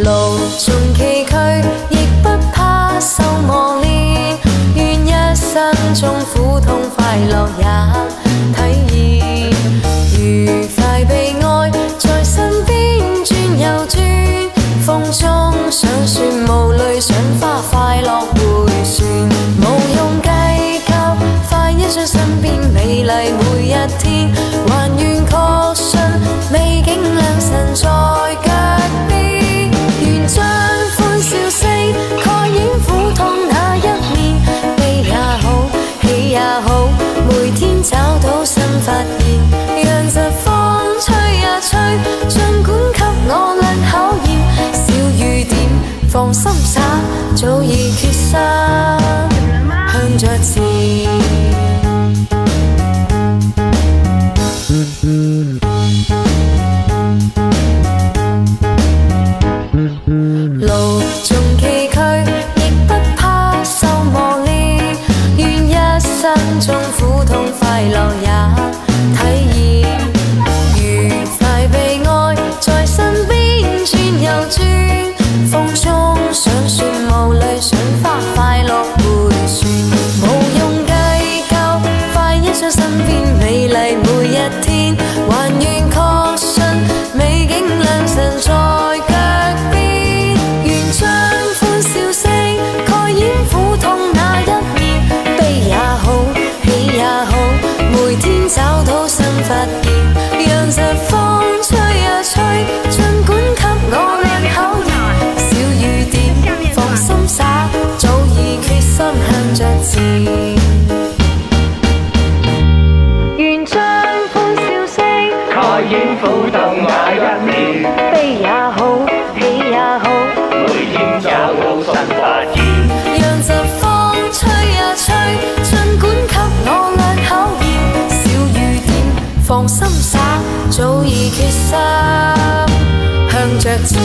路縱崎嶇，亦不怕受磨練。願一生中苦痛快樂也體驗，愉快悲哀在身邊轉又轉。風中想說無淚，賞花快樂迴旋，無用計較，快一將身邊美麗每一天。還願確信美景良辰在腳邊，願將歡笑聲蓋掩苦痛那一面。悲也好，喜也好，每天找到新發現，讓疾風吹呀吹，儘管給我倆考驗。小雨點放心灑，早已決心向着前。路縱崎嶇，亦不怕受磨練。願一生中苦痛快樂也體驗，愉快悲哀在身邊轉又轉。風中想說無淚，賞花快樂迴旋，無用計較，快一將身邊美麗每一天。還願確信美景良辰在腳邊，願將歡笑聲蓋掩苦痛那一面。悲也好，喜也好，每天找到新發現，讓疾風吹呀吹，儘管給我倆考驗。小雨點放心灑，早已決心向着前。願將歡笑聲蓋掩苦痛那一面，悲也好，喜也好，每天找到新發現，讓疾風吹呀吹，儘管給我倆考驗。小雨點放心灑，早已決心向着前。